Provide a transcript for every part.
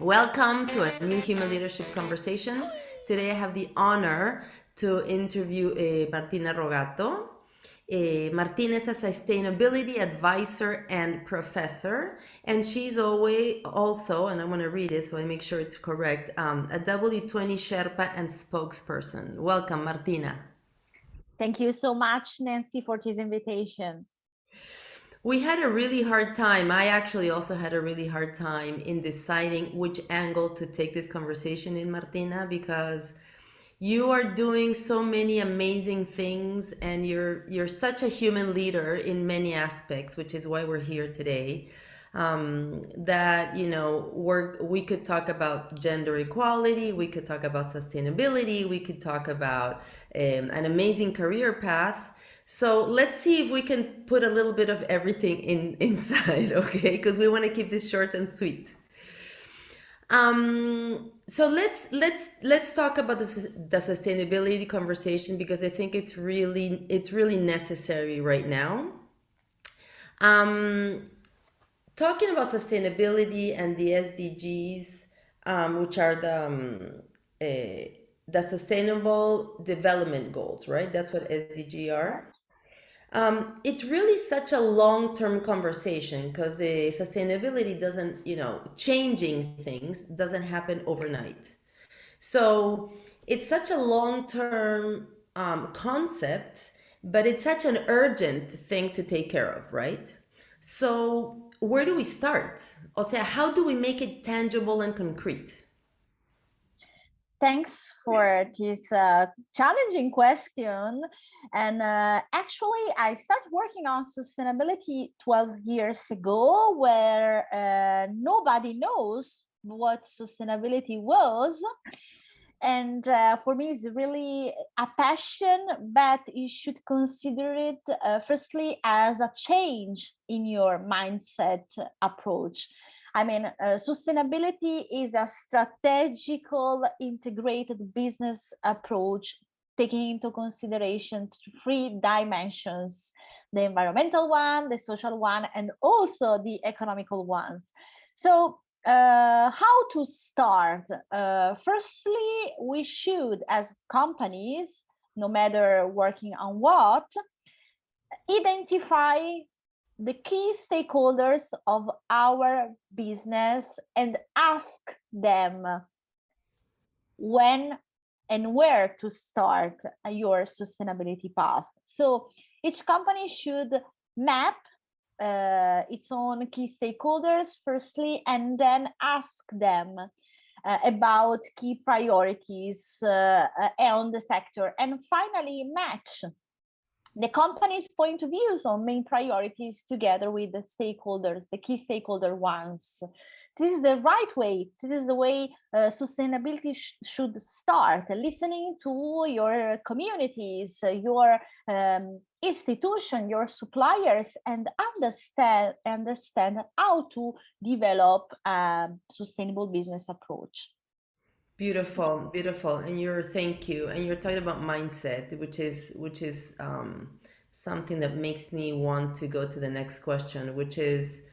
Welcome to a new Human Leadership Conversation. Today I have the honor to interview Martina Rogato. Martina is a sustainability advisor and professor, and she's always also, and I'm going to read it so I make sure it's correct, a W20 Sherpa and spokesperson. Welcome, Martina. Thank you so much, Nancy, for this invitation. We had a really hard time. I actually also had a really hard time in deciding which angle to take this conversation in, Martina, because you are doing so many amazing things and you're such a human leader in many aspects, which is why we're here today. That we could talk about gender equality, we could talk about sustainability, we could talk about an amazing career path. So let's see if we can put a little bit of everything inside, okay? Because we want to keep this short and sweet. So let's talk about the sustainability conversation because I think it's really necessary right now. Um, Talking about sustainability and the SDGs, which are the Sustainable Development Goals, right? That's what SDG are. Correct. It's really such a long-term conversation because the sustainability doesn't, changing things doesn't happen overnight. So it's such a long-term concept, but it's such an urgent thing to take care of, right? So where do we start? O sea, how do we make it tangible and concrete? Thanks for this challenging question. And actually, I started working on sustainability 12 years ago, where nobody knows what sustainability was. And for me, it's really a passion, but you should consider it firstly as a change in your mindset approach. I mean, sustainability is a strategical, integrated business approach taking into consideration three dimensions: the environmental one, the social one, and also the economical ones. So how to start? Firstly, we should, as companies, no matter working on what, identify the key stakeholders of our business and ask them when and where to start your sustainability path. So each company should map its own key stakeholders firstly, and then ask them about key priorities on the sector, and finally match the company's point of views on main priorities together with the stakeholders, the key stakeholder ones. This is the right way. This is the way sustainability should start. Listening to your communities, your institution, your suppliers, and understand how to develop a sustainable business approach. Beautiful, beautiful. And thank you. And you're talking about mindset, which is something that makes me want to go to the next question, which is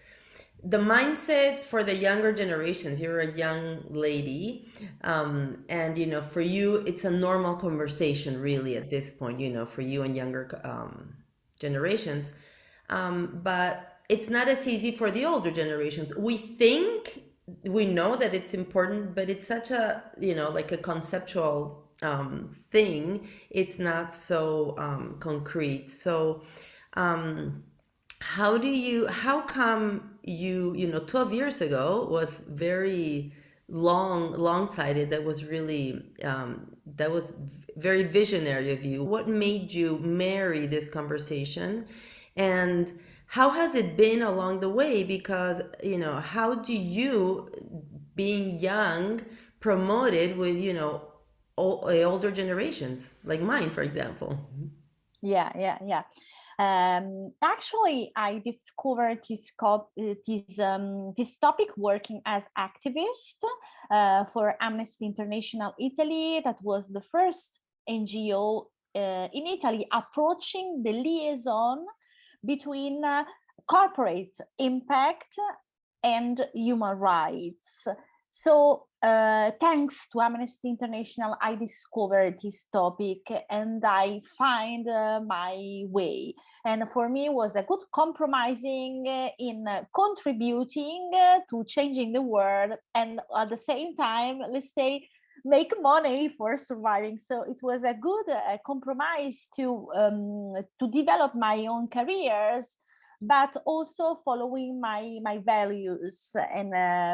the mindset for the younger generations. You're a young lady, and for you, it's a normal conversation, really, at this point. For you and younger generations, but it's not as easy for the older generations. We know that it's important, but it's such a, like a conceptual thing. It's not so concrete. So, um, how come 12 years ago was very long-sighted. That was very visionary of you. What made you marry this conversation? And how has it been along the way? Because, how do you, being young, promote it with, older generations, like mine, for example? Yeah. Actually, I discovered this topic working as activist for Amnesty International Italy. That was the first NGO in Italy approaching the liaison between corporate impact and human rights. So thanks to Amnesty International, I discovered this topic and I find my way. And for me, it was a good compromising in contributing to changing the world, and at the same time, let's say, make money for surviving. So it was a good compromise to develop my own careers, but also following my values and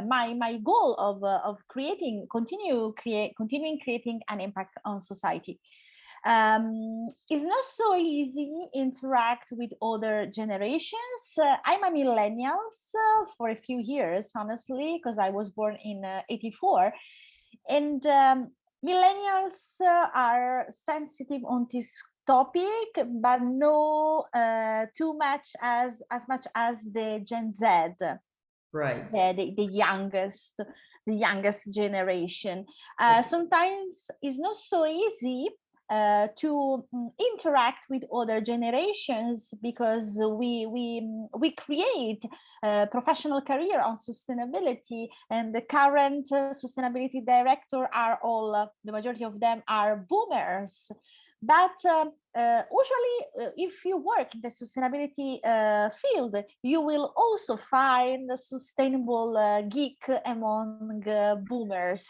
my goal of continuing creating an impact on society. It's not so easy interact with other generations. I'm a millennial for a few years, honestly, because I was born in '84, and millennials are sensitive on this topic, but no too much as much as the Gen Z, Right. the youngest generation. Sometimes it's not so easy to interact with other generations because we create a professional career on sustainability, and the current sustainability director are all the majority of them are boomers. But usually, if you work in the sustainability field, you will also find a sustainable geek among boomers.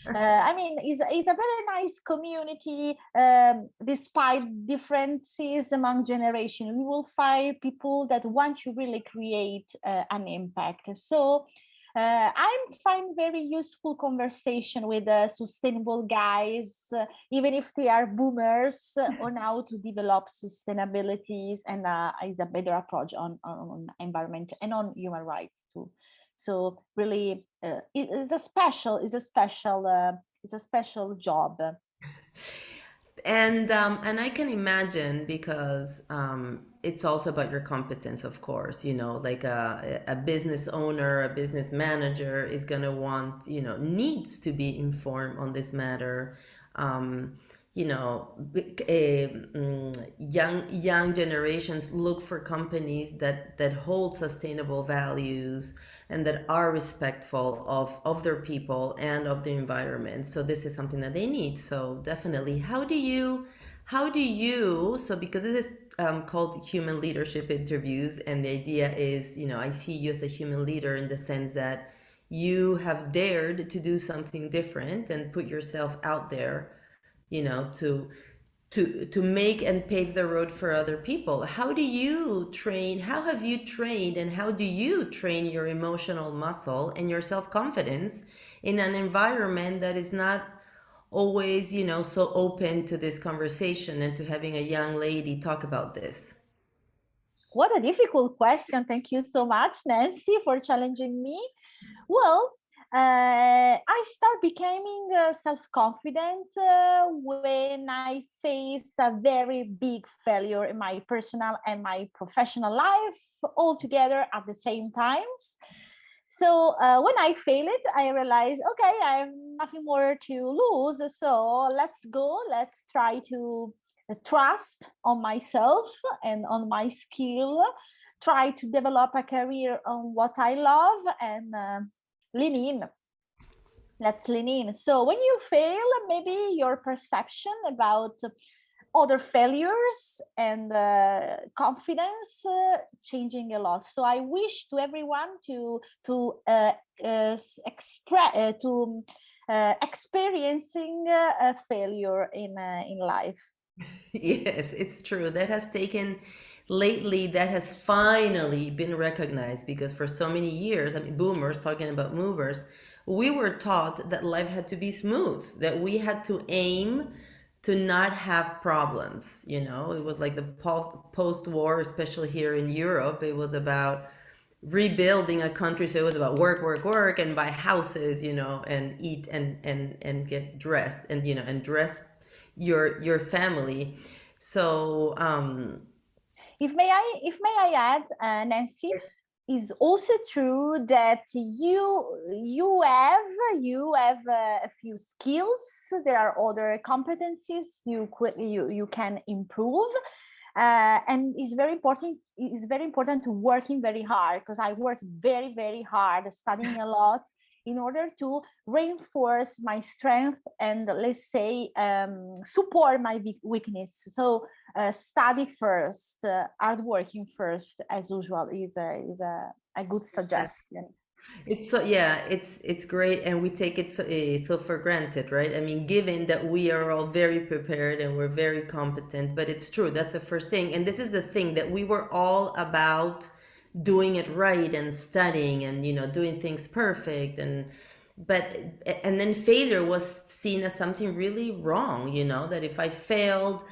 I mean, it's a very nice community. Despite differences among generations, we will find people that want to really create an impact. So I find very useful conversation with sustainable guys, even if they are boomers, on how to develop sustainabilities and is a better approach on environment and on human rights too. So really, it's a special job. And I can imagine because it's also about your competence, of course. You know, like a business owner, a business manager is going to want, you know, needs to be informed on this matter. Um, you know, young generations look for companies that hold sustainable values and that are respectful of their people and of the environment. So this is something that they need. So definitely, so because this is called human leadership interviews, and the idea is, you know, I see you as a human leader in the sense that you have dared to do something different and put yourself out there, you know, to make and pave the road for other people. How have you trained, and how do you train your emotional muscle and your self-confidence in an environment that is not always, you know, so open to this conversation and to having a young lady talk about this? What a difficult question. Thank you so much, Nancy, for challenging me. Well, I start becoming self-confident when I face a very big failure in my personal and my professional life all together at the same times. So when I fail it, I realize, okay, I have nothing more to lose. So let's go. Let's try to trust on myself and on my skill. Try to develop a career on what I love and lean in. Let's lean in. So when you fail, maybe your perception about other failures and confidence changing a lot. So I wish to everyone to experiencing a failure in life. Yes, it's true. That has finally been recognized, because for so many years, I mean, boomers, talking about movers, we were taught that life had to be smooth, that we had to aim to not have problems. You know, it was like the post-war, especially here in Europe, it was about rebuilding a country. So it was about work, work, work, and buy houses, you know, and eat and get dressed, and, you know, and dress your family. So If may I add, Nancy, is also true that you have a few skills. There are other competencies you can improve, and it's very important to working very hard, because I worked very hard studying a lot in order to reinforce my strength and, let's say, support my weakness. So study first, hardworking first, as usual, is a good suggestion. It's so, yeah, it's great, and we take it so, so for granted, right? I mean, given that we are all very prepared and we're very competent, but it's true, that's the first thing. And this is the thing that we were all about doing it right and studying and doing things perfect, but and then failure was seen as something really wrong, that if I failed,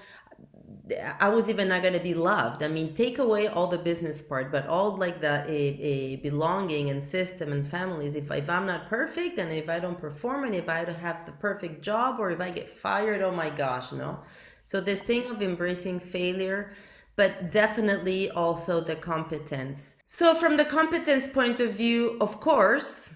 I was even not going to be loved. I mean, take away all the business part, but all like the a belonging and system and families. If I'm not perfect, and if I don't perform, and if I don't have the perfect job, or if I get fired, oh my gosh, no. So this thing of embracing failure, but definitely also the competence. So from the competence point of view, of course,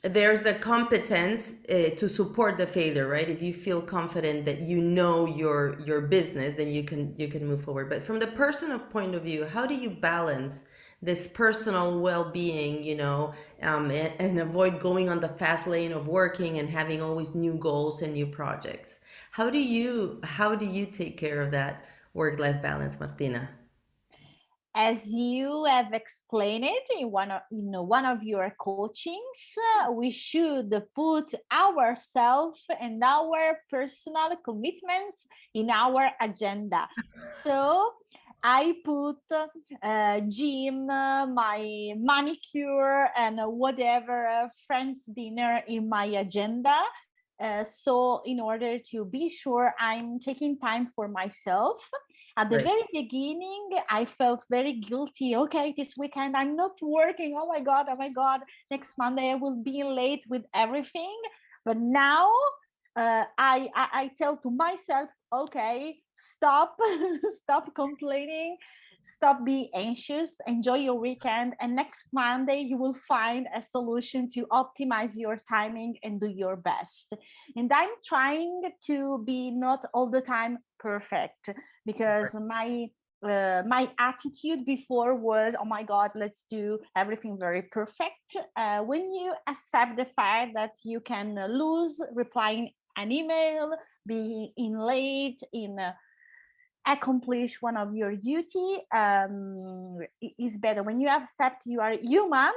there's the competence to support the failure, right? If you feel confident that your business, then you can move forward. But from the personal point of view, how do you balance this personal well-being, and avoid going on the fast lane of working and having always new goals and new projects? How do you take care of that work-life balance, Martina? As you have explained it in one of your coachings, we should put ourselves and our personal commitments in our agenda. So I put gym, my manicure, and whatever friends dinner in my agenda. So in order to be sure I'm taking time for myself. At the Right. very beginning, I felt very guilty. Okay, this weekend I'm not working. Oh my God, oh my God. Next Monday I will be late with everything. But now I tell to myself, okay, stop, stop complaining, stop being anxious, enjoy your weekend. And next Monday, you will find a solution to optimize your timing and do your best. And I'm trying to be not all the time perfect, because my attitude before was, oh my God, let's do everything very perfect. When you accept the fact that you can lose replying an email, being in late, in accomplish one of your duty, is better. When you accept you are human,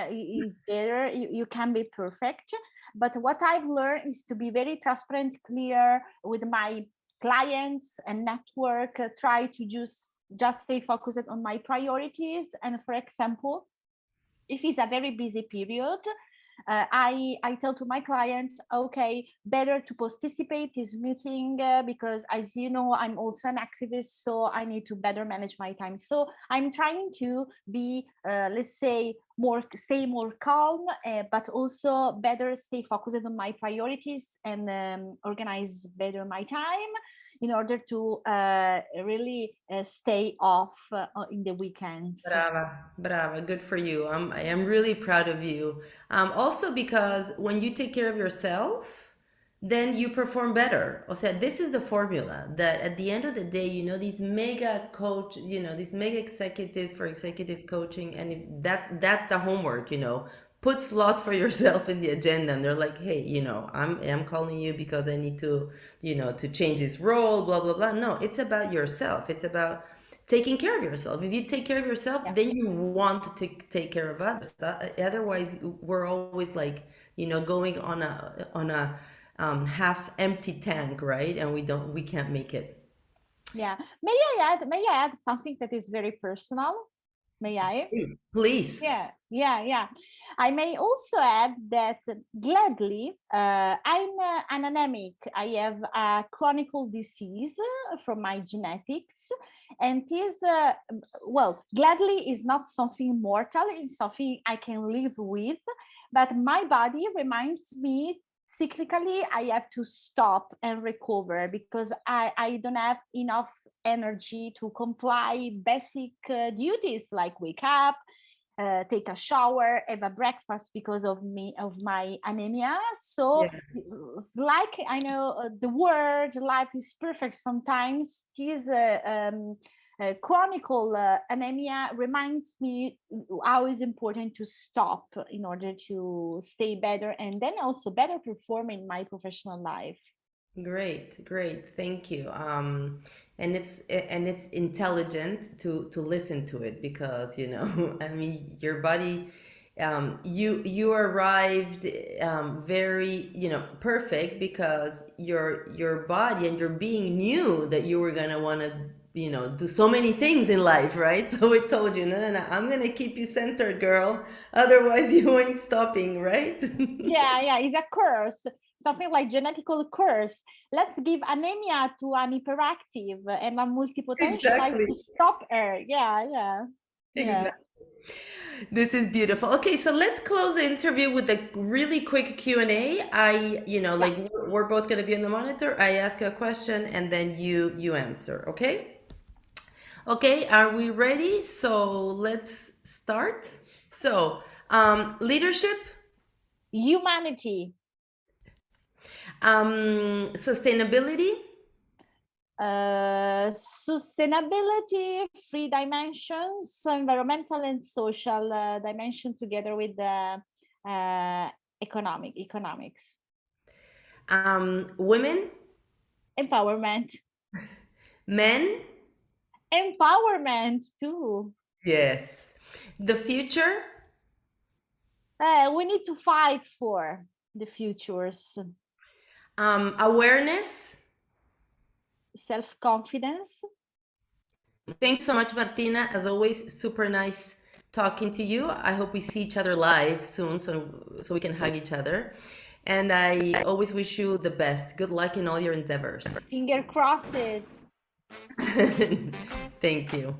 is better. You can be perfect, but what I've learned is to be very transparent, clear with my clients and network. Try to just stay focused on my priorities. And for example, if it's a very busy period, I tell to my client, okay, better to participate this meeting, because as you know, I'm also an activist, so I need to better manage my time. So I'm trying to be, let's say, stay more calm, but also better stay focused on my priorities and organize better my time in order to really stay off in the weekends. Brava, brava. Good for you. I am really proud of you. Also because when you take care of yourself, then you perform better. O sea, this is the formula that at the end of the day, these mega executives for executive coaching, and that's the homework, put slots for yourself in the agenda, and they're like, hey, I'm calling you because I need to change this role, blah blah blah. No, it's about yourself. It's about taking care of yourself. If you take care of yourself, Yeah. then you want to take care of others. Otherwise, we're always like, going on a half empty tank, right? And we can't make it. Yeah. May I add something that is very personal? May I? Please, please. Yeah. I may also add that gladly, I'm an anemic. I have a chronic disease from my genetics, and is well, gladly is not something mortal. It's something I can live with, but my body reminds me cyclically I have to stop and recover, because I don't have enough energy to comply basic duties like wake up, take a shower, have a breakfast because of my anemia. So Yeah. like I know the word life is perfect sometimes. It is chronic anemia reminds me how it's important to stop in order to stay better and then also better perform in my professional life. Great, great. Thank you. And it's intelligent to listen to it because, I mean, your body, you arrived very, perfect because your body and your being knew that you were gonna want to, do so many things in life, right? So it told you, no, no, no, I'm gonna keep you centered, girl. Otherwise, you ain't stopping, right? Yeah, yeah, it's a curse, something like genetical curse. Let's give anemia to an hyperactive and a multipotentialite Exactly. to stop her. Yeah, yeah, yeah, Exactly. This is beautiful. Okay, so let's close the interview with a really quick Q&A. yeah. Like we're both going to be on the monitor. I ask you a question and then you answer, okay? Okay, are we ready? So let's start. So, leadership, Humanity, sustainability, sustainability, three dimensions, environmental and social dimension together with the economics, women, empowerment, men, empowerment too. yes. The future, We need to fight for the futures, awareness. self-confidence. Thanks so much, Martina. As always, super nice talking to you. I hope we see each other live soon so we can hug each other. And I always wish you the best. Good luck in all your endeavors. Finger crossed. Thank you.